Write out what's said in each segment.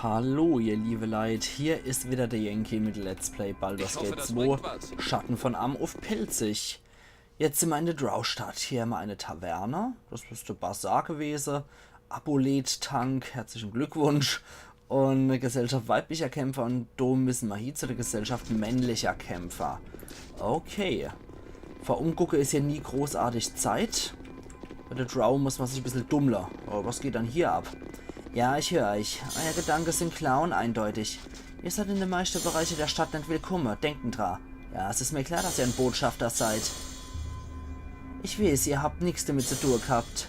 Hallo ihr liebe Leid, hier ist wieder der Yankee mit Let's Play Baldur's Gate 2, Schatten von Amruf Pilzig. Jetzt sind wir in der Draustadt, hier haben wir eine Taverne, das müsste Bazar gewesen, Apolet-Tank, herzlichen Glückwunsch, und eine Gesellschaft weiblicher Kämpfer, und da müssen wir hier zu der Gesellschaft männlicher Kämpfer. Okay, vor Umgucke ist hier nie großartig Zeit, bei der Drow muss man sich ein bisschen dummler, aber was geht dann hier ab? Ja, ich höre euch. Euer Gedanken sind klar und eindeutig. Ihr seid in den meisten Bereichen der Stadt nicht willkommen, denken dran. Ja, es ist mir klar, dass ihr ein Botschafter seid. Ich weiß, ihr habt nichts damit zu tun gehabt.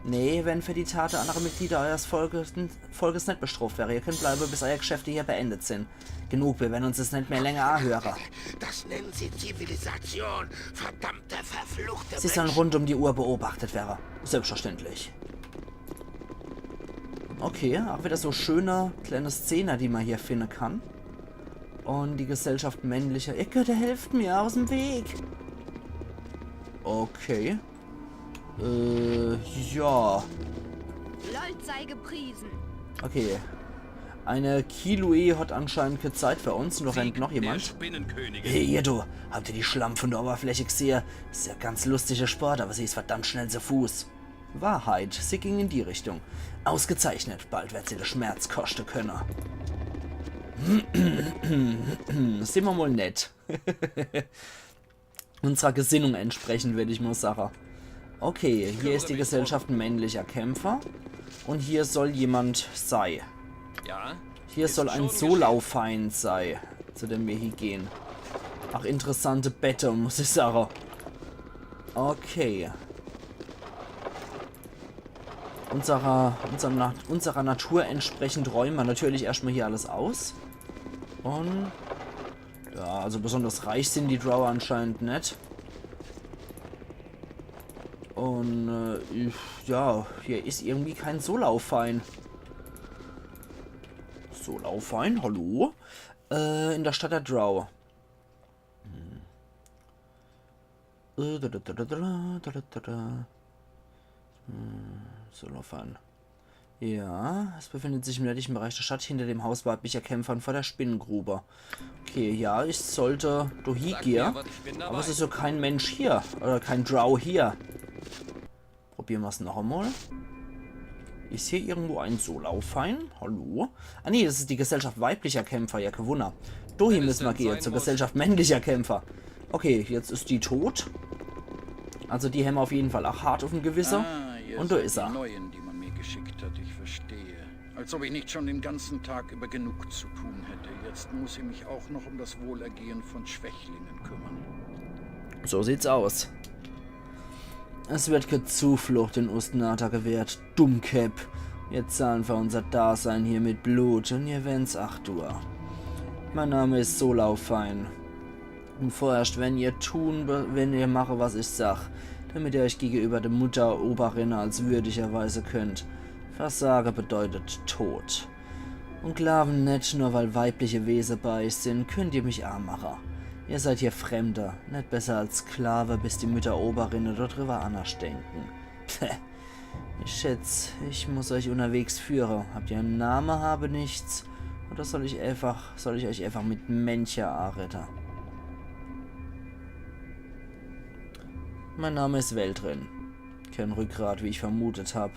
Nee, wenn für die Taten anderer Mitglieder eures Volkes nicht bestraft wäre. Ihr könnt bleiben, bis eure Geschäfte hier beendet sind. Genug, wir werden uns das nicht mehr länger anhören. Das nennen sie Zivilisation, verdammte, verfluchte Sie sollen rund um die Uhr beobachtet werden. Selbstverständlich. Okay, auch wieder so schöne kleine Szene, die man hier finden kann. Und die Gesellschaft männlicher... Ecke, der hilft mir aus dem Weg. Okay. Ja. Lold sei gepriesen. Okay. Eine Kilue hat anscheinend keine Zeit für uns. Noch rennt noch jemand. Hey, ihr du. Habt ihr die Schlamm von der Oberfläche gesehen? Ist ja ganz lustiger Sport, aber sie ist verdammt schnell zu Fuß. Wahrheit, sie ging in die Richtung. Ausgezeichnet, bald wird sie den Schmerz kosten können. Sind wir mal nett. Unserer Gesinnung entsprechend, würde ich mal sagen. Okay, hier ist die Gesellschaft männlicher Kämpfer. Und hier soll jemand sein. Hier soll ein Solaufeind sein, zu dem wir hier gehen. Ach, interessante Bette, muss ich sagen. Okay. Unserer Natur entsprechend räumen wir natürlich erstmal hier alles aus. Und ja, also besonders reich sind die Drow anscheinend nicht. Und ja, hier ist irgendwie kein Solaufein. Solaufein, hallo? In der Stadt der Drow. Solaufein. Ja, es befindet sich im nördlichen Bereich der Stadt hinter dem Haus weiblicher Kämpfern vor der Spinnengrube. Okay, ja, ich sollte hier gehen, aber es ist so kein Mensch hier, oder kein Drow hier. Probieren wir es noch einmal. Ist hier irgendwo ein Solaufein? Hallo? Ah nee, das ist die Gesellschaft weiblicher Kämpfer, ja, Gewunner. Hier müssen wir gehen, zur Gesellschaft männlicher Kämpfer. Okay, jetzt ist die tot. Also die haben wir auf jeden Fall auch hart auf dem Gewissen. Und da ist er. Neuen, die man mir geschickt hat, ich verstehe. Als ob ich nicht schon den ganzen Tag über genug zu tun hätte. Jetzt muss ich mich auch noch um das Wohlergehen von Schwächlingen kümmern. So sieht's aus. Es wird keine Zuflucht in Ustnata gewährt. Dummkäpp. Wir zahlen für unser Dasein hier mit Blut und ihr wenn's 8 Uhr. Mein Name ist Solaufein. Und vorerst, wenn ihr mache, was ich sag, damit ihr euch gegenüber der Mutter Oberin als würdig erweisen könnt. Versage bedeutet Tod. Und Sklaven nicht nur weil weibliche Wesen bei euch sind, könnt ihr mich arm machen. Ihr seid hier Fremder, nicht besser als Sklave, bis die Mütter Oberinnen dort drüber anders denken. Pfeh. Ich schätze, ich muss euch unterwegs führen. Habt ihr einen Namen, habe nichts? Oder soll ich euch einfach mit Mencha anretten? Mein Name ist Weltrin. Kein Rückgrat, wie ich vermutet habe.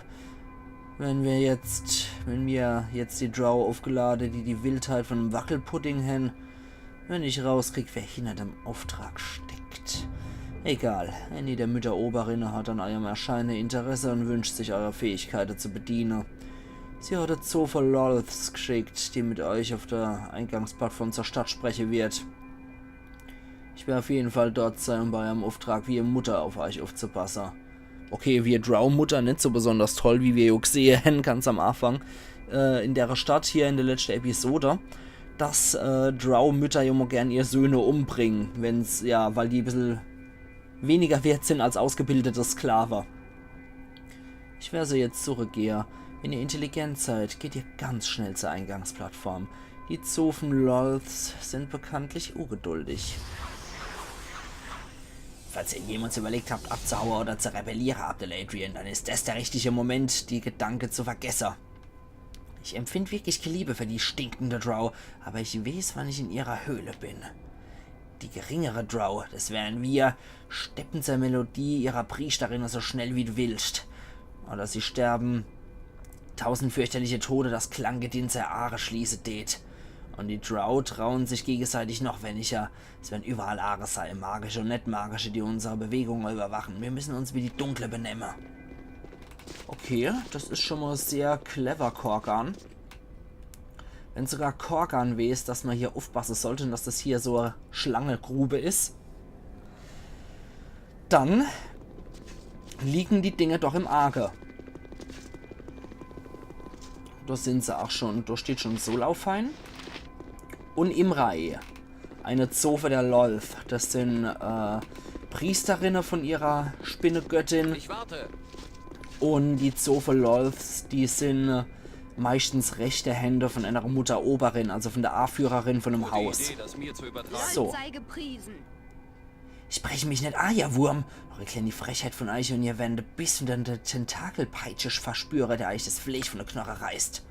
Wenn wir jetzt die Drow aufgeladen, die Wildheit von einem Wackelpudding haben, wenn ich rauskrieg, wer hinter dem Auftrag steckt. Egal, eine der Mütter Oberinnen hat an eurem Erscheinen Interesse und wünscht sich eure Fähigkeiten zu bedienen. Sie hat eine Zoo von Lolths geschickt, die mit euch auf der Eingangsplattform zur Stadt sprechen wird. Ich werde auf jeden Fall dort sein, um bei eurem Auftrag wie ihr Mutter auf euch aufzupassen. Okay, wir Drow-Mutter nicht so besonders toll, wie wir auch gesehen ganz am Anfang in der Stadt hier in der letzten Episode, dass Drow-Mütter ja immer gern ihre Söhne umbringen, wenn's, ja, weil die ein bisschen weniger wert sind als ausgebildete Sklaven. Ich werde sie jetzt zurückgehen. Wenn ihr intelligent seid, geht ihr ganz schnell zur Eingangsplattform. Die Zofen Lolths sind bekanntlich ungeduldig. Falls ihr jemals überlegt habt, abzuhauen oder zu rebellieren, Abdeladrian, dann ist das der richtige Moment, die Gedanken zu vergessen. Ich empfinde wirklich Liebe für die stinkende Drow, aber ich weiß, wann ich in ihrer Höhle bin. Die geringere Drow, das wären wir, steppen zur Melodie ihrer Priesterin so schnell wie du willst. Oder sie sterben 1000 fürchterliche Tode, das Klanggedinse Aare schließe det. Und die Drow trauen sich gegenseitig noch weniger. Es werden überall Aare sein, magische und nicht magische, die unsere Bewegungen überwachen. Wir müssen uns wie die Dunkle benehmen. Okay, das ist schon mal sehr clever, Korgan. Wenn sogar Korgan weiß, dass man hier aufpassen sollte und dass das hier so eine Schlangengrube ist, dann liegen die Dinge doch im Arge. Da sind sie auch schon. Da steht schon Solaufein. Und Imrae. Eine Zofe der Lolth. Das sind Priesterinnen von ihrer Spinnegöttin. Ich warte. Und die Zofe Lolths, die sind meistens rechte Hände von einer Mutter Oberin, also von der A-Führerin von einem Haus. Idee, das mir zu übertragen. So. Lold sei gepriesen. Ich spreche mich nicht an, ihr Wurm. Eure kleine Frechheit von euch und ihr werdet bis unter der Tentakelpeitsche verspüre, der euch das Fleisch von der Knoche reißt.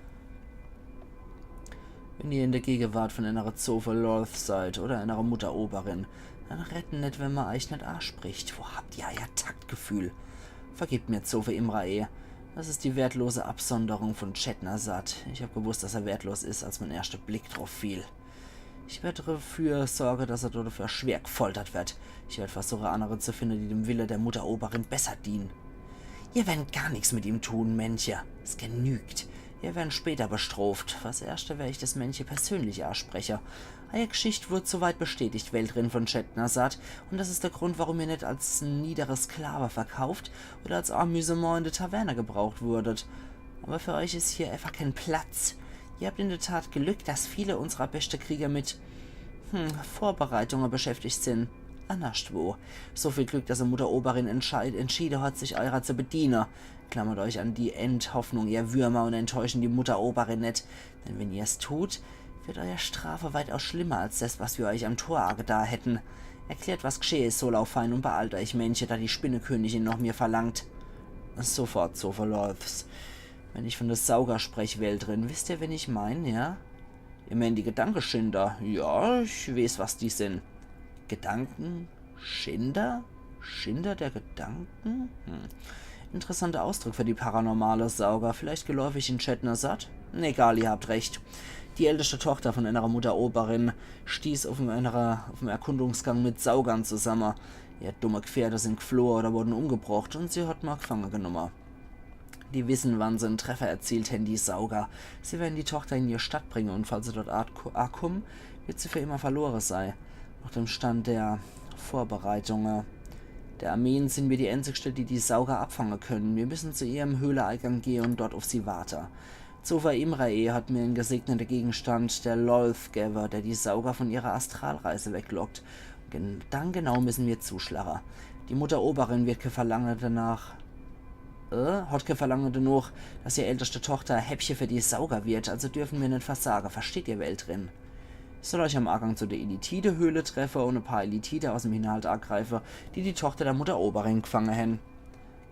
Wenn ihr in der Gegenwart von einer Zofe Lolth seid oder einer Mutter Oberin, dann retten nicht, wenn man euch nicht anspricht. Wo habt ihr euer Taktgefühl? Vergebt mir, Zofe Imrae. Das ist die wertlose Absonderung von Chetnazat. Ich habe gewusst, dass er wertlos ist, als mein erster Blick drauf fiel. Ich werde dafür sorgen, dass er dafür schwer gefoltert wird. Ich werde versuchen, andere zu finden, die dem Wille der Mutter Oberin besser dienen. Ihr werdet gar nichts mit ihm tun, Männchen. Es genügt. Ihr werdet später bestraft. Was erste werde ich das Männchen persönlich ansprechen. Eure Geschichte wurde soweit bestätigt, Weltrin von Chetnazat, und das ist der Grund, warum ihr nicht als niedere Sklave verkauft oder als Amüsement in der Taverne gebraucht wurdet. Aber für euch ist hier einfach kein Platz. Ihr habt in der Tat Glück, dass viele unserer beste Krieger mit Vorbereitungen beschäftigt sind. Anderswo. So viel Glück, dass die Mutter Oberin entschieden hat, sich eurer zu bedienen. Klammert euch an die Endhoffnung, ihr Würmer, und enttäuschen die Mutter Oberin nicht. Denn wenn ihr es tut, wird eure Strafe weitaus schlimmer als das, was wir euch am Torarge da hätten. Erklärt, was geschehen ist, Solaufein, und beeilt euch, Männchen, da die Spinnekönigin noch mir verlangt. Sofort, so verläuft's. Wenn ich von der Sauger spreche, Weltrin, wisst ihr, wen ich meine, ja? Ihr meint die Gedankenschinder? Ja, ich weiß, was die sind. Gedankenschinder? Schinder der Gedanken? Interessanter Ausdruck für die paranormale Sauger. Vielleicht geläufig in Chetnazat? Egal, ihr habt recht. Die älteste Tochter von einer Mutter Oberin stieß auf dem Erkundungsgang mit Saugern zusammen. Ihr dumme Pferde sind geflohen oder wurden umgebracht und sie hat mal gefangen genommen. Die wissen, wann sie einen Treffer erzielt haben, die Sauger. Sie werden die Tochter in ihre Stadt bringen und falls sie dort ankommen, wird sie für immer verloren sein. Nach dem Stand der Vorbereitungen der Armeen sind wir die einzigste, die die Sauger abfangen können. Wir müssen zu ihrem Höhleeingang gehen und dort auf sie warten. Zofa Imrae hat mir einen gesegneten Gegenstand der Lolth gegeben, der die Sauger von ihrer Astralreise weglockt. Dann genau müssen wir zuschlagen. Die Mutter Oberin wird kein Verlangen danach, dass ihre älteste Tochter Häppchen für die Sauger wird, also dürfen wir nicht versagen, versteht ihr, Weltrin? Ich soll euch am Eingang zu der Elitide-Höhle treffen und ein paar Elitide aus dem Inhalt angreifen, die die Tochter der Mutter Oberin gefangen haben.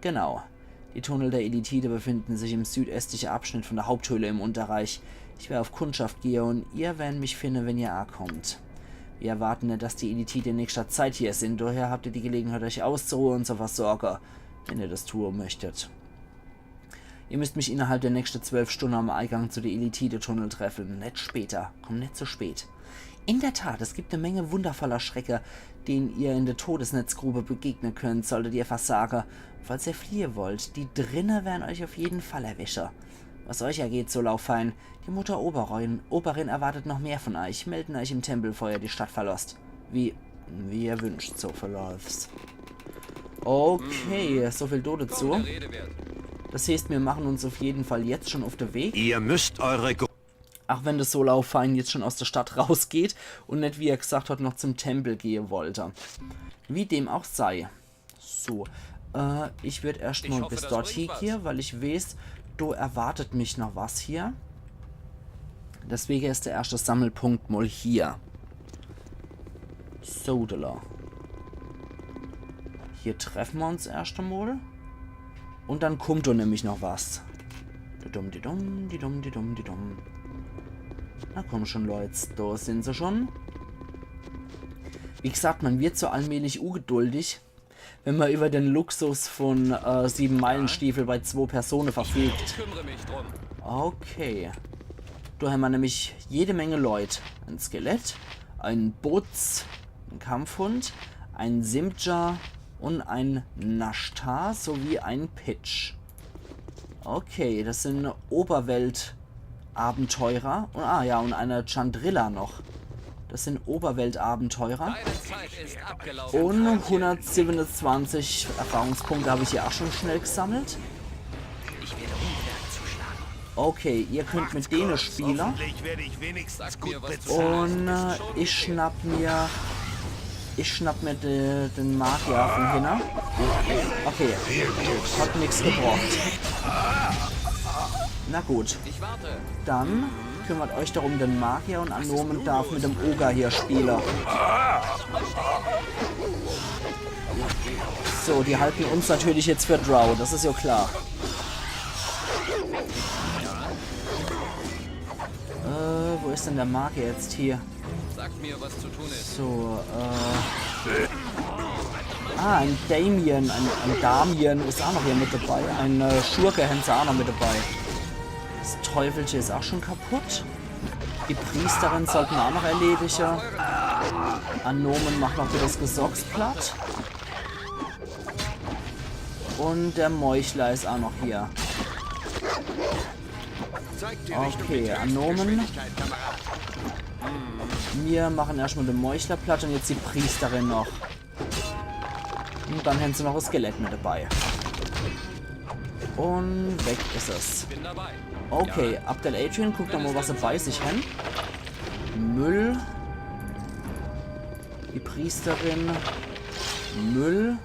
Genau. Die Tunnel der Elitide befinden sich im südöstlichen Abschnitt von der Haupthöhle im Unterreich. Ich werde auf Kundschaft gehen und ihr werdet mich finden, wenn ihr ankommt. Wir erwarten nicht, dass die Elitide in nächster Zeit hier sind, daher habt ihr die Gelegenheit, euch auszuruhen und zu versorgen, wenn ihr das tun möchtet. Ihr müsst mich innerhalb der nächsten 12 Stunden am Eingang zu der Elitide-Tunnel treffen, nicht später, kommt nicht zu spät. In der Tat, es gibt eine Menge wundervoller Schrecken, denen ihr in der Todesnetzgrube begegnen könnt, solltet ihr versagen. Falls ihr fliehen wollt, die drinnen werden euch auf jeden Fall erwischen. Was euch ergeht, so Lauffein, die Mutter Oberin erwartet noch mehr von euch. Melden euch im Tempel, bevor ihr die Stadt verlasst. Wie ihr wünscht, so verläuft's. Okay, so viel Dode zu. Das heißt, wir machen uns auf jeden Fall jetzt schon auf den Weg. Ihr müsst eure... Auch wenn das Solaufein jetzt schon aus der Stadt rausgeht und nicht, wie er gesagt hat, noch zum Tempel gehen wollte. Wie dem auch sei. So, ich würde erstmal bis dorthin hier, weil ich weiß, da erwartet mich noch was hier. Deswegen ist der erste Sammelpunkt mal hier. Sodala. Hier treffen wir uns erst einmal. Und dann kommt da nämlich noch was. didum, didum, didum, didum, didum. Na komm schon, Leute, da sind sie schon. Wie gesagt, man wird so allmählich ungeduldig, wenn man über den Luxus von 7-Meilen-Stiefel bei 2 Personen verfügt. Okay. Da haben wir nämlich jede Menge Leute. Ein Skelett, ein Butz, ein Kampfhund, ein Simja und ein Nashtar sowie ein Pitch. Okay, das sind Oberwelt-Abenteurer. Und, ja, und eine Chandrilla noch. Das sind Oberwelt-Abenteurer. Und 127 Erfahrungspunkte habe ich hier auch schon schnell gesammelt. Okay, ihr könnt mit denen spielen. Und ich schnapp mir den Magier von hinten. Okay, hat nichts gebraucht. Na gut. Dann kümmert euch darum den Magier und Anomen darf mit dem Oger hier spielen. So, die halten uns natürlich jetzt für Drow, das ist ja klar. Wo ist denn der Magier jetzt hier? Sag mir, was zu tun ist. So, ein Damien, ein Damien ist auch noch hier mit dabei. Ein Schurke haben sie auch noch mit dabei. Das Teufelchen ist auch schon kaputt. Die Priesterin sollten wir auch noch erledigen. Anomen macht noch wieder das Gesocks platt. Und der Meuchler ist auch noch hier. Okay, Anomen. Wir machen erstmal den Meuchler platt und jetzt die Priesterin noch. Und dann haben sie noch das Skelett mit dabei. Und weg ist es. Okay, Abdel Adrian, guckt doch mal, was er bei sich hat. Müll. Die Priesterin. Müll.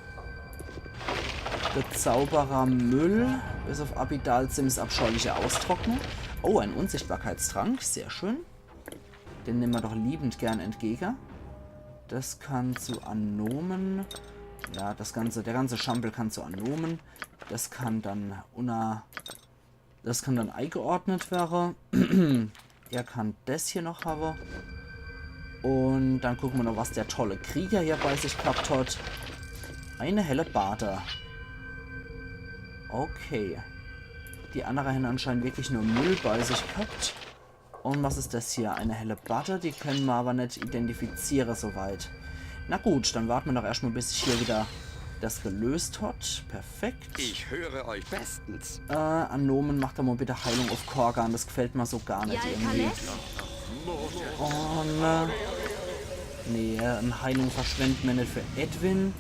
Der Zauberer Müll. Bis auf Abidal Sims abscheuliche Austrocknung. Oh, ein Unsichtbarkeitstrank. Sehr schön. Den nehmen wir doch liebend gern entgegen. Das kann zu Anomen. Ja, der ganze Schampel kann zu Anomen. Das kann dann eingeordnet werden. Er kann das hier noch haben. Und dann gucken wir noch, was der tolle Krieger hier bei sich gehabt hat. Eine helle Bade. Okay. Die anderen haben anscheinend wirklich nur Müll bei sich gehabt. Und was ist das hier? Eine helle Bade, die können wir aber nicht identifizieren soweit. Na gut, dann warten wir doch erstmal, bis sich hier wieder das gelöst hat. Perfekt. Ich höre euch bestens. Anomen, macht da mal bitte Heilung auf Korgan. Das gefällt mir so gar nicht irgendwie. Und, nee, eine Heilung verschwendet man nicht für Edwin.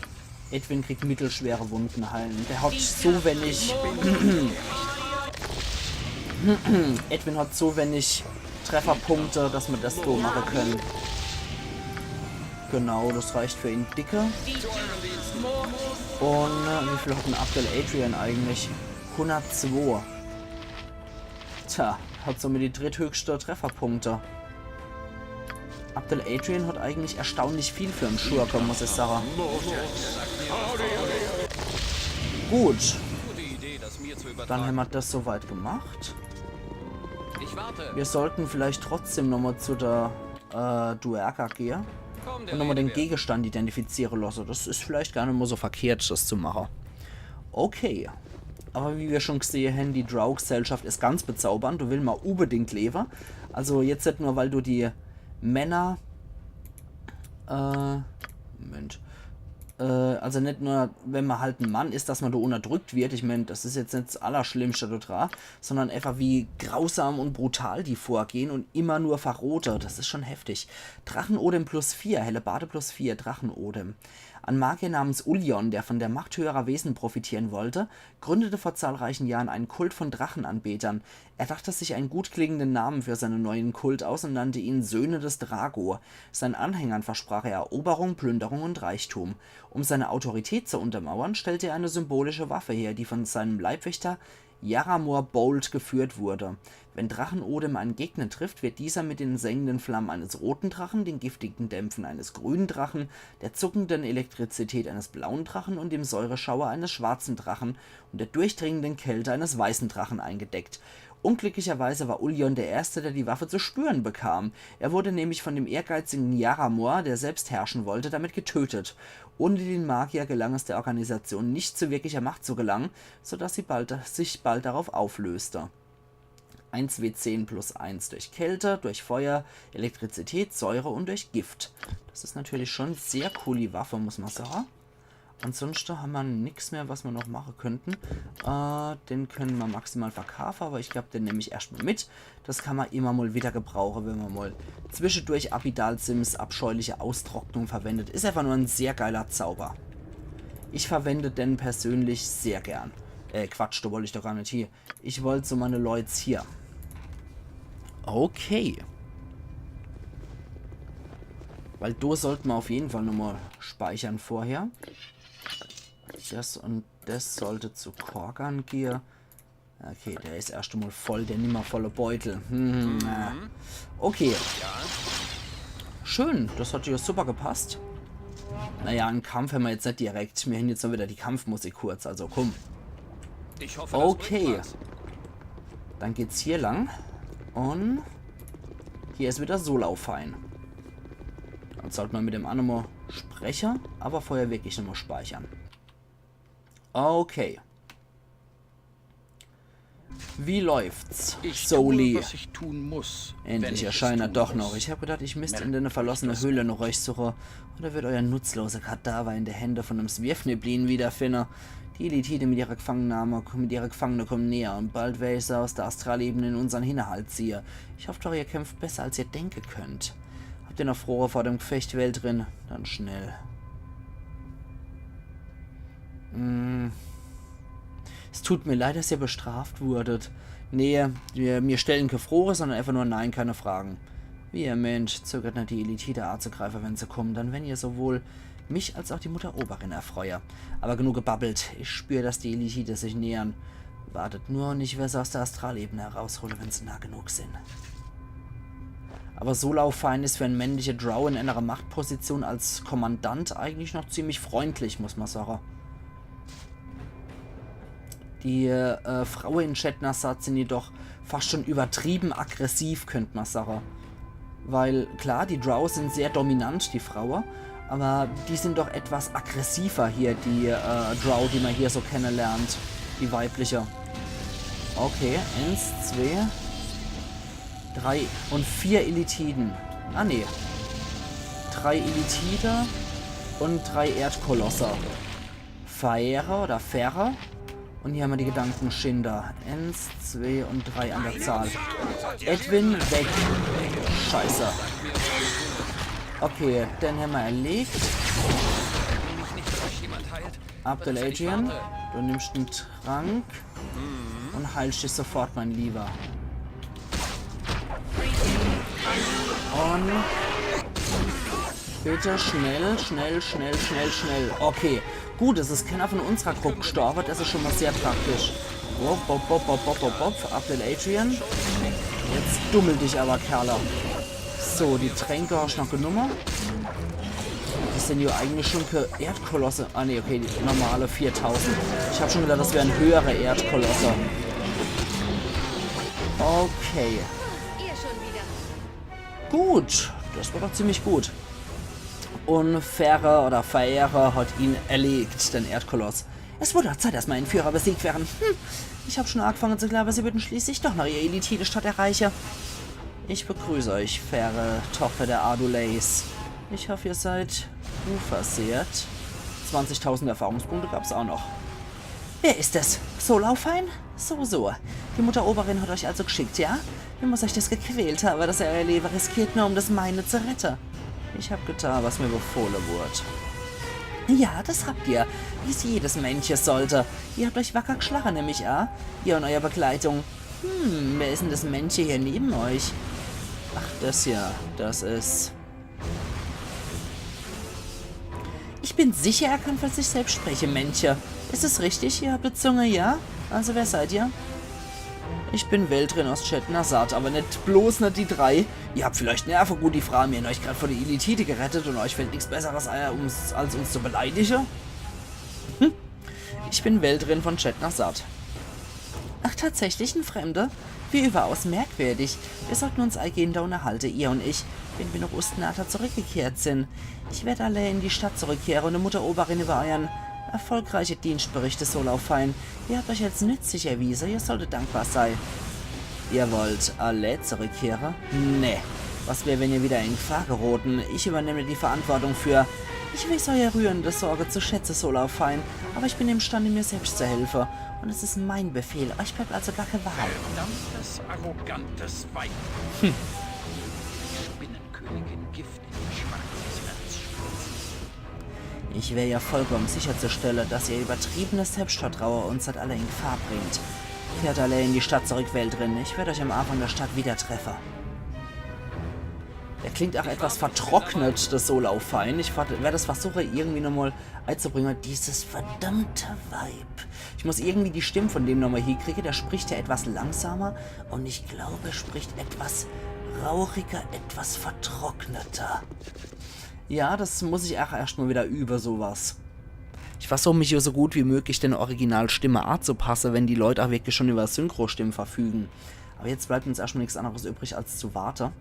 Edwin kriegt mittelschwere Wunden heilen. Der hat so wenig... Edwin hat so wenig Trefferpunkte, dass wir das so machen können. Genau, das reicht für ihn dicke. Und wie viel hat ein Abdel Adrian eigentlich? 102. Tja, hat somit die dritthöchste Trefferpunkte. Abdel Adrian hat eigentlich erstaunlich viel für einen Schurke, muss ich sagen. Gut. Dann haben wir das soweit gemacht. Wir sollten vielleicht trotzdem nochmal zu der Duergar gehen und nochmal den Gegenstand identifizieren lassen. Das ist vielleicht gar nicht mal so verkehrt, das zu machen. Okay. Aber wie wir schon gesehen haben, die Drow-Gesellschaft ist ganz bezaubernd. Du willst mal unbedingt leben. Also jetzt nicht nur, weil du die Männer... also nicht nur, wenn man halt ein Mann ist, dass man da unterdrückt wird. Ich meine, das ist jetzt nicht das Allerschlimmste dort, sondern einfach wie grausam und brutal die vorgehen und immer nur verrote. Das ist schon heftig. Drachenodem +4, Hellebade +4, Drachenodem. Ein Magier namens Ullion, der von der Macht höherer Wesen profitieren wollte, gründete vor zahlreichen Jahren einen Kult von Drachenanbetern. Er dachte sich einen gut klingenden Namen für seinen neuen Kult aus und nannte ihn Söhne des Drago. Seinen Anhängern versprach er Eroberung, Plünderung und Reichtum. Um seine Autorität zu untermauern, stellte er eine symbolische Waffe her, die von seinem Leibwächter Yaramor Bold geführt wurde. Wenn Drachenodem einen Gegner trifft, wird dieser mit den sengenden Flammen eines roten Drachen, den giftigen Dämpfen eines grünen Drachen, der zuckenden Elektrizität eines blauen Drachen und dem Säureschauer eines schwarzen Drachen und der durchdringenden Kälte eines weißen Drachen eingedeckt. Unglücklicherweise war Ullion der Erste, der die Waffe zu spüren bekam. Er wurde nämlich von dem ehrgeizigen Yaramor, der selbst herrschen wollte, damit getötet. Ohne den Magier gelang es der Organisation nicht zu wirklicher Macht zu gelangen, sodass sie sich bald darauf auflöste. 1W10 plus 1 durch Kälte, durch Feuer, Elektrizität, Säure und durch Gift. Das ist natürlich schon sehr cool, die Waffe, muss man sagen. Ansonsten haben wir nichts mehr, was wir noch machen könnten. Den können wir maximal verkaufen, aber ich glaube, den nehme ich erstmal mit. Das kann man immer mal wieder gebrauchen, wenn man mal zwischendurch Abidal Sims abscheuliche Austrocknung verwendet. Ist einfach nur ein sehr geiler Zauber. Ich verwende den persönlich sehr gern. Quatsch, da wollte ich doch gar nicht hier. Ich wollte so meine Leute hier. Okay. Weil da sollten wir auf jeden Fall nochmal speichern vorher. Das und das sollte zu Korgan gehen. Okay, der ist erst einmal voll, der nimmer volle Beutel. Okay. Schön, das hat ja super gepasst. Naja, einen Kampf haben wir jetzt nicht direkt. Wir haben jetzt noch wieder die Kampfmusik kurz, also komm. Ich hoffe, Okay. Dann geht's hier lang. Und hier ist wieder Solaufein. Dann sollte man mit dem Animo sprechen, aber vorher wirklich nochmal speichern. Okay. Wie läuft's? Ich Soli. tue, was ich tun muss. Endlich erscheint er doch noch. Ich habe gedacht, ich müsste in eine verlassene Höhle noch euch suchen. Oder wird euer nutzloser Kadaver in der Hände von einem Swirfneblin wiederfinden. Die Elitide mit ihrer Gefangene kommen näher und bald werde ich sie aus der Astralebene in unseren Hinterhalt ziehen. Ich hoffe doch, ihr kämpft besser, als ihr denken könnt. Habt ihr noch Frohe vor dem Gefecht Welt drin? Dann schnell. Es tut mir leid, dass ihr bestraft wurdet. Nee, mir stellen Gefroren, sondern einfach nur Nein, keine Fragen. Wie ihr Mensch, zögert nicht die Elitide Arztgreifer, wenn sie kommen, dann wenn ihr sowohl mich als auch die Mutter Oberin erfreue. Aber genug gebabbelt, ich spüre, dass die Elitide sich nähern. Wartet nur und ich werde sie aus der Astralebene heraushole, wenn sie nah genug sind. Aber Solaufein ist für eine männliche Drow in einer Machtposition als Kommandant eigentlich noch ziemlich freundlich, muss man sagen. Die Frauen in Chetnazat sind jedoch fast schon übertrieben aggressiv, könnte man sagen. Weil, klar, die Drow sind sehr dominant, die Frauen, aber die sind doch etwas aggressiver hier, die Drow, die man hier so kennenlernt. Die weibliche. Okay, 1, 2, 3 und 4 Elitiden. Ah, nee. 3 Elitide und 3 Erdkolosse. Verehrer oder Fährer. Und hier haben wir die Gedankenschinder. 1, 2 und 3 an der Zahl. Edwin, weg. Scheiße. Okay, den haben wir erlegt. Abdeladrian, du nimmst einen Trank und heilst dich sofort, mein Lieber. Und bitte schnell. Okay, gut, es ist keiner von unserer Gruppe gestorben, das ist schon mal sehr praktisch. Abdeladrian. Jetzt dummel dich aber, Kerler. So, die Tränke hast du noch genommen. Das sind ja eigentlich schon Erdkolosse. Ah ne, okay, die normale 4000. Ich habe schon gedacht, das wären höhere Erdkolosse. Okay. Ihr schon wieder. Gut, das war doch ziemlich gut. Und Verehrer hat ihn erlegt, den Erdkoloss. Es wurde Zeit, dass mein Führer besiegt werden. Ich habe schon angefangen zu glauben, sie würden schließlich doch noch ihre Elitide-Stadt erreichen. Ich begrüße euch, faire Tochter der Ardulays. Ich hoffe, ihr seid unversehrt. 20.000 Erfahrungspunkte gab es auch noch. Wer ist es? Solaufein? So. Die Mutter Oberin hat euch also geschickt, ja? Wie muss euch das gequält haben, dass ihr euer Leben riskiert, nur um das meine zu retten? Ich habe getan, was mir befohlen wurde. Ja, das habt ihr. Wie es jedes Männchen sollte. Ihr habt euch wacker geschlagen, nämlich, ihr und eure Begleitung. Wer ist denn das Männchen hier neben euch? Ach, das hier. Das ist... Ich bin sicher, er kann von sich selbst sprechen, Männchen. Ist es richtig? Ihr habt eine Zunge, ja? Also, wer seid ihr? Ich bin Weltrin aus Chetnazat, aber bloß nicht die 3. Ihr habt vielleicht Nerven, gut, die Frauen haben euch gerade vor der Elitide gerettet und euch fällt nichts Besseres ein, als uns zu beleidigen. Ich bin Weltrin von Chetnazat. Ach, tatsächlich ein Fremder? Wie überaus merkwürdig. Wir sollten uns eingehender unterhalten, ihr und ich, wenn wir nach Ustnata zurückgekehrt sind. Ich werde alle in die Stadt zurückkehren und der Mutter Oberin über euren erfolgreiche Dienstberichte so laufen. Ihr habt euch als nützlich erwiesen, ihr solltet dankbar sein. Ihr wollt alle zurückkehren? Nee. Was wäre, wenn ihr wieder in Gefahr geraten? Ich übernehme die Verantwortung für... Ich weiß euer rührende Sorge zu schätzen, Solauffein, aber ich bin imstande, mir selbst zu helfen. Und es ist mein Befehl. Euch bleibt also gar keine Wahl. Verdammtes, arrogantes Weib. Spinnenkönigin Gift in den Geschmack des Herz spritzen. Ich wäre ja vollkommen sicherzustellen, dass ihr übertriebenes Selbstvertrauen uns halt alle in Gefahr bringt. Kehrt alle in die Stadt zurück, Wäldrin. Ich werde euch am Anfang der Stadt wieder treffen. Er klingt auch etwas vertrocknet, das Solauffein. Ich werde das versuchen, irgendwie nochmal einzubringen. Dieses verdammte Weib. Ich muss irgendwie die Stimme von dem nochmal hier kriegen. Der spricht ja etwas langsamer. Und ich glaube, er spricht etwas rauchiger, etwas vertrockneter. Ja, das muss ich auch erstmal wieder üben, sowas. Ich versuche mich hier so gut wie möglich den Originalstimme anzupassen, wenn die Leute auch wirklich schon über Synchrostimmen verfügen. Aber jetzt bleibt uns erstmal nichts anderes übrig, als zu warten.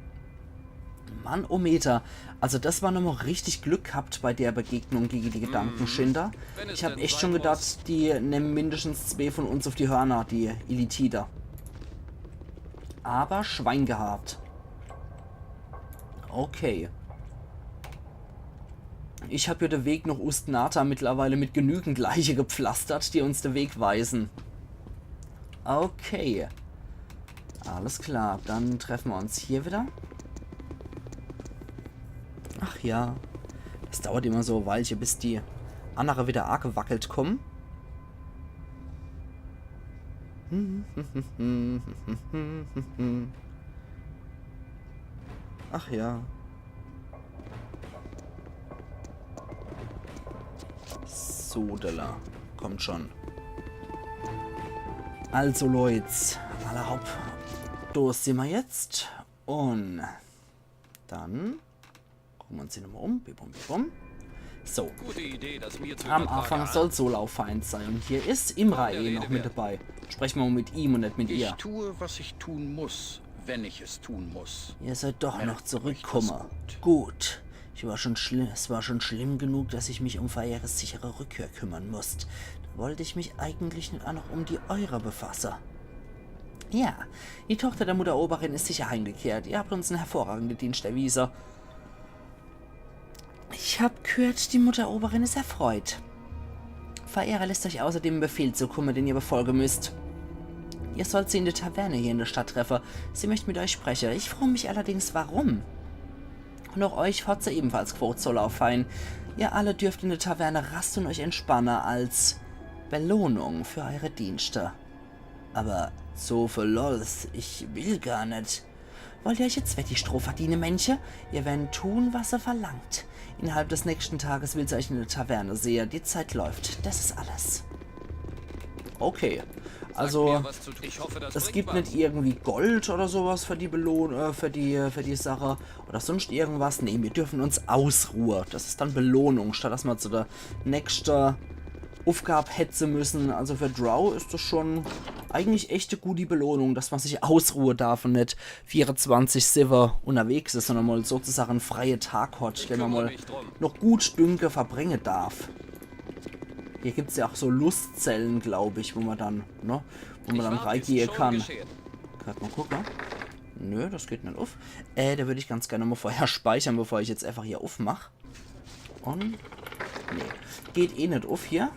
Mann, oh Meter. Also das war nochmal richtig Glück gehabt bei der Begegnung gegen die Gedankenschinder. Ich habe echt schon gedacht, die nehmen mindestens 2 von uns auf die Hörner, die Elitida. Aber Schwein gehabt. Okay. Ich habe hier den Weg nach Ustnata mittlerweile mit genügend Leiche gepflastert, die uns den Weg weisen. Okay. Alles klar, dann treffen wir uns hier wieder. Ach ja, es dauert immer so ein Weilchen, bis die andere wieder arg gewackelt kommen. Ach ja. Sodala. Kommt schon. Also Leute, alle Haupt. Los sind wir jetzt. Und dann gucken wir uns hier nochmal um. Bibum, bibum. So. Gute Idee, das mir zu Am übertragen. Anfang soll Solauffeind sein. Und hier ist Imra noch mit dabei. Sprechen wir mal mit ihm und nicht mit Ich ihr. tue, was ich tun muss, wenn ich es tun muss. Ihr seid doch noch Merkt euch zurückgekommen. das Gut. Es war schon schlimm genug, dass ich mich um Verjähres sichere Rückkehr kümmern musste. Da wollte ich mich eigentlich nicht auch noch um die eure befassen. Ja, die Tochter der Mutter Oberin ist sicher heimgekehrt. Ihr habt uns einen hervorragenden Dienst erwiesen. Ich hab gehört, die Mutter Oberin ist erfreut. Verehrer lässt euch außerdem einen Befehl zukommen, den ihr befolgen müsst. Ihr sollt sie in der Taverne hier in der Stadt treffen. Sie möchte mit euch sprechen. Ich frage mich allerdings, warum. Und auch euch hat sie ebenfalls Quote Solauffein. Ihr alle dürft in der Taverne rasten und euch entspannen als Belohnung für eure Dienste. Aber so für Lols, ich will gar nicht. Wollt ihr euch jetzt die Stroh verdienen, Männchen? Ihr werdet tun, was er verlangt. Innerhalb des nächsten Tages will sie euch in der Taverne sehen. Die Zeit läuft. Das ist alles. Okay. Also, Ich hoffe, das es bringt gibt was. nicht irgendwie Gold oder sowas für die Belohnung, für die Sache oder sonst irgendwas. Nee, wir dürfen uns ausruhen. Das ist dann Belohnung, statt dass wir zu der nächsten Aufgabe hetzen müssen. Also für Drow ist das schon eigentlich echt eine gute Belohnung, dass man sich ausruhen darf und nicht 24/7 unterwegs ist, sondern mal sozusagen einen freien Tag hat, den man mal noch gut Dünke verbringen darf. Hier gibt es ja auch so Lustzellen, glaube ich, wo man dann, ne, reingehen kann. Gerade mal gucken. Nö, das geht nicht auf. Da würde ich ganz gerne mal vorher speichern, bevor ich jetzt einfach hier aufmache. Und, nee, geht eh nicht auf hier.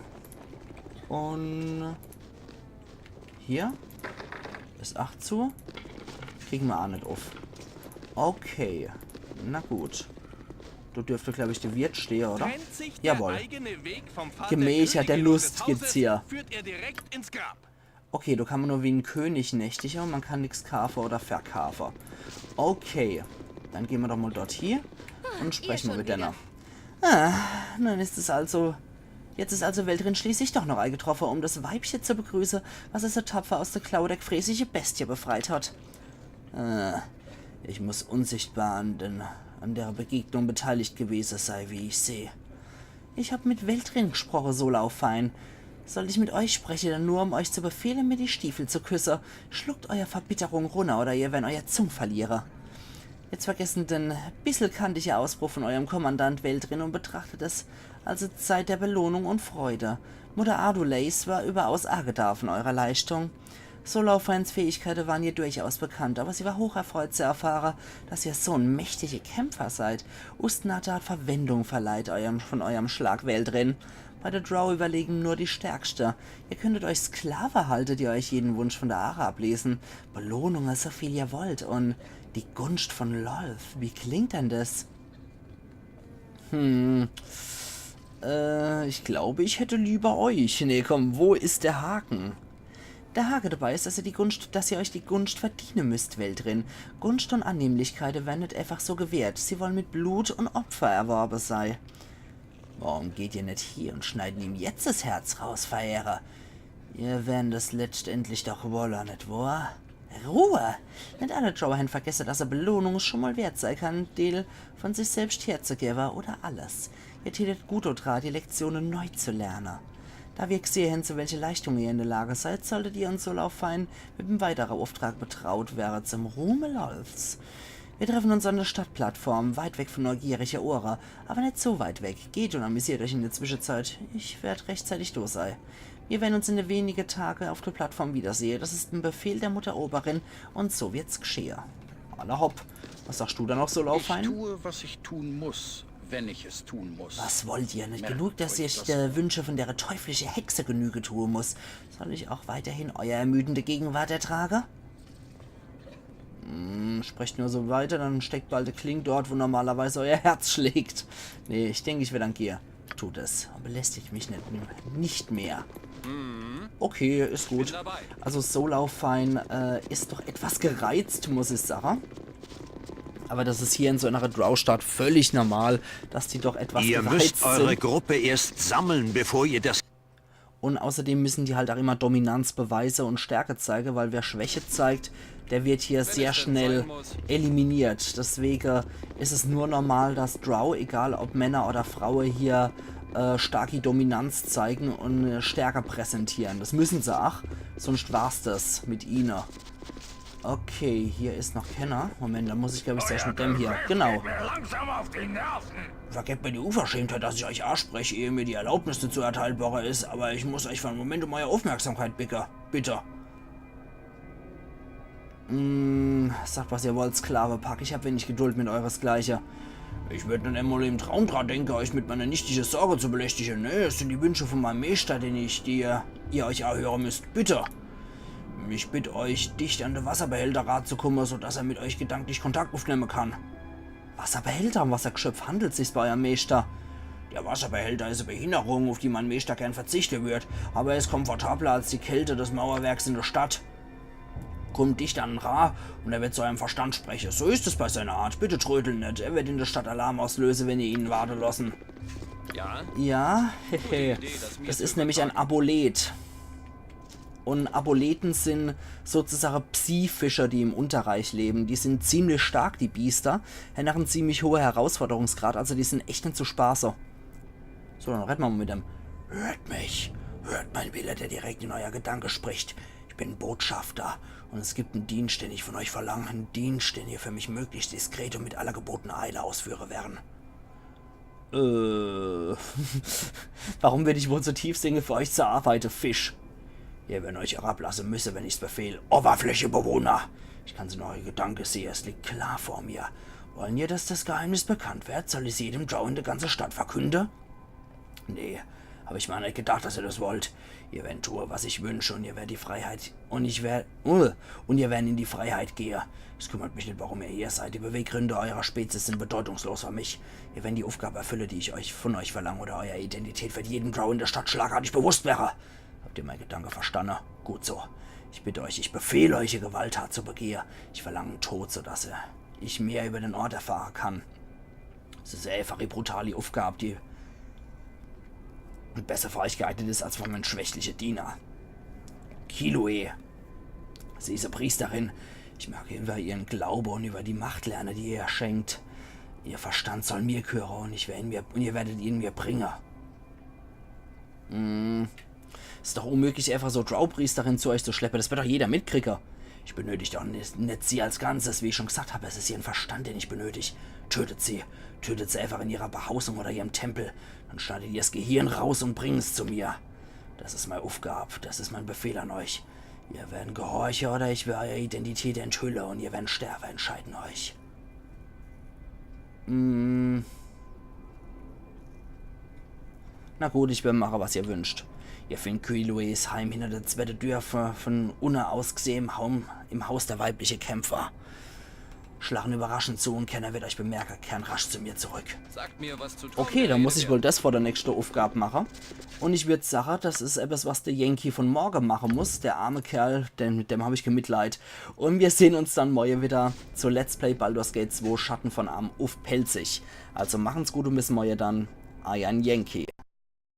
Und hier ist 8 zu. Kriegen wir auch nicht auf. Okay, na gut. Du dürfte, glaube ich, der Wirt stehen, oder? Jawohl. Gemächer der Lust gibt's hier. Okay, da kann man nur wie ein König nächtigen und man kann nichts kaufen oder verkaufen. Okay, dann gehen wir doch mal dort hier und sprechen wir mit der. Dann ist es also... Jetzt ist also Wäldrin schließlich doch noch eingetroffen, um das Weibchen zu begrüßen, was es so tapfer aus der Klaue der gefräßige Bestie befreit hat. Ich muss unsichtbar an der Begegnung beteiligt gewesen sein, wie ich sehe. Ich habe mit Wäldrin gesprochen, Solauffein. Soll ich mit euch sprechen, dann nur um euch zu befehlen, mir die Stiefel zu küssen. Schluckt euer Verbitterung runter, oder ihr werdet euer Zung verlieren. Jetzt vergessen den bissel kantige Ausbruch von eurem Kommandant Veldrin und betrachtet es als Zeit der Belohnung und Freude. Mutter Ardulace war überaus arg von eurer Leistung. Solaufeins Fähigkeiten waren ihr durchaus bekannt, aber sie war hocherfreut zu erfahren, dass ihr so ein mächtiger Kämpfer seid. Ustnata hat Verwendung verleiht von eurem Schlag Veldrin. Bei der Drow überlegen nur die Stärkste. Ihr könntet euch Sklave halten, die euch jeden Wunsch von der Ara ablesen. Belohnungen so viel ihr wollt. Und die Gunst von Lolth, wie klingt denn das? Ich glaube, ich hätte lieber euch. Nee, komm, wo ist der Haken? Der Haken dabei ist, dass ihr euch die Gunst verdienen müsst, Veldrin. Gunst und Annehmlichkeit werden nicht einfach so gewährt. Sie wollen mit Blut und Opfer erworben sein. Warum geht ihr nicht hier und schneiden ihm jetzt das Herz raus, Verehrer? Ihr werden das letztendlich doch wollen, nicht wahr? Ruhe! Nicht alle Drow haben vergessen, dass eine Belohnung schon mal wert sein kann, ein Teil von sich selbst herzugeben oder alles. Ihr tätet gut dran, die Lektionen neu zu lernen. Da wir sehen, zu welcher Leistung ihr in der Lage seid, solltet ihr uns so laufen mit einem weiteren Auftrag betraut wäre zum Ruhme Lolths. Wir treffen uns an der Stadtplattform, weit weg von neugieriger Ohren, aber nicht so weit weg. Geht und amüsiert euch in der Zwischenzeit. Ich werde rechtzeitig durch sein. Wir werden uns in den wenigen Tagen auf der Plattform wiedersehen. Das ist ein Befehl der Mutter Oberin und so wird's geschehen. Alle hopp. Was sagst du da noch so, Laufein? Ich tue, was ich tun muss, wenn ich es tun muss. Was wollt ihr? Nicht Merkt genug, dass euch ich das der Wünsche von der teuflischen Hexe Genüge tun muss. Soll ich auch weiterhin euer ermüdende Gegenwart ertragen? Sprecht nur so weiter, dann steckt bald der Kling dort, wo normalerweise euer Herz schlägt. Nee, ich denke, ich werde dann gehen. Tut es. Und belästigt mich nicht mehr. Okay, ist gut. Also Solaufein ist doch etwas gereizt, muss ich sagen. Aber das ist hier in so einer Drow-Stadt völlig normal, dass die doch etwas Ihr gereizt müsst eure sind. Gruppe erst sammeln, bevor ihr das... Und außerdem müssen die halt auch immer Dominanz beweisen und Stärke zeigen, weil wer Schwäche zeigt, der wird hier sehr schnell eliminiert. Deswegen ist es nur normal, dass Drow, egal ob Männer oder Frauen, hier starke Dominanz zeigen und Stärke präsentieren. Das müssen sie auch, sonst war's das mit ihnen. Okay, hier ist noch Kenner. Moment, dann muss ich glaube ich zuerst mit dem hier. Genau. Vergebt mir die Unverschämtheit, dass ich euch anspreche, ehe mir die Erlaubnis dazu erteilbar ist, aber ich muss euch für einen Moment um eure Aufmerksamkeit bitten. Bitte. Sagt, was ihr wollt, Sklave, Pack. Ich habe wenig Geduld mit euresgleichen. Ich würde nicht einmal im Traum dran denken, euch mit meiner nichtigen Sorge zu belästigen. Nee, es sind die Wünsche von meinem Meister, die ihr euch erhören müsst. Bitte. Ich bitte euch, dicht an den Wasserbehälter ranzukommen, sodass er mit euch gedanklich Kontakt aufnehmen kann. Wasserbehälter? Um Wassergeschöpf handelt sich's bei eurem Meister? Der Wasserbehälter ist eine Behinderung, auf die mein Meister gern verzichten wird, aber er ist komfortabler als die Kälte des Mauerwerks in der Stadt. Kommt dicht an den Ra und er wird zu eurem Verstand sprechen. So ist es bei seiner Art. Bitte trödeln nicht. Er wird in der Stadt Alarm auslösen, wenn ihr ihn warten lassen. Ja? Ja? Hehe. Das ist nämlich ein Abolet. Und Aboleten sind sozusagen Psi-Fischer, die im Unterreich leben. Die sind ziemlich stark, die Biester. Haben einen ziemlich hohen Herausforderungsgrad. Also die sind echt nicht zu spaßen. So, dann retten wir mal mit dem. Hört mich. Hört mein Wille, der direkt in euer Gedanke spricht. Ich bin Botschafter. Und es gibt einen Dienst, den ich von euch verlange. Einen Dienst, den ihr für mich möglichst diskret und mit aller gebotenen Eile ausführen werden. Warum werde ich wohl so tief singen für euch zur Arbeit, Fisch? Ihr werdet euch herablassen müssen, wenn ich's befehl. Oberfläche, Bewohner! Ich kann es in eure Gedanken sehen, es liegt klar vor mir. Wollen ihr, dass das Geheimnis bekannt wird? Soll ich es jedem Drow in der ganzen Stadt verkünden? Nee, habe ich mir nicht gedacht, dass ihr das wollt. Ihr werdet tun, was ich wünsche, und ihr werdet die Freiheit... Und ihr werdet in die Freiheit gehen. Es kümmert mich nicht, warum ihr hier seid. Die Beweggründe eurer Spezies sind bedeutungslos für mich. Ihr werdet die Aufgabe erfüllen, die ich von euch verlange, oder eure Identität wird jedem Drow in der Stadt schlagartig bewusst wäre. Habt ihr meinen Gedanke verstanden? Gut so. Ich bitte euch, ich befehle euch, ihr Gewalttat zu begehen. Ich verlange einen Tod, sodass ich mehr über den Ort erfahren kann. Es ist eine einfache, brutale Aufgabe, die besser für euch geeignet ist als von meinem schwächlichen Diener. Kiloe. Sie ist eine Priesterin. Ich mag über ihren Glaube und über die Macht lernen, die ihr schenkt. Ihr Verstand soll mir gehören und ihr werdet ihn mir bringen. Ist doch unmöglich, einfach so Drow-Priesterin zu euch zu schleppen. Das wird doch jeder mitkriegen. Ich benötige doch nicht sie als Ganzes, wie ich schon gesagt habe. Es ist ihren Verstand, den ich benötige. Tötet sie. Tötet sie einfach in ihrer Behausung oder ihrem Tempel. Dann schneidet ihr das Gehirn raus und bringt es zu mir. Das ist meine Aufgabe. Das ist mein Befehl an euch. Ihr werdet gehorchen oder ich werde eure Identität enthüllen und ihr werdet sterben, entscheiden euch. Na gut, ich werde machen, was ihr wünscht. Ihr findet Kyloes heim hinter der zweiten Tür von unausgesehen im Haus der weiblichen Kämpfer. Schlagen überraschend zu und keiner wird euch bemerken, kehren rasch zu mir zurück. Sagt mir, was zu tun. Okay, dann muss ich wohl das vor der nächsten Aufgabe machen. Und ich würde sagen, das ist etwas, was der Yankee von morgen machen muss. Der arme Kerl, mit dem habe ich Mitleid. Und wir sehen uns dann morgen wieder zu Let's Play Baldur's Gate 2 Schatten von Arm auf Pelzig. Also machen's gut und bis morgen dann. Euer Yankee.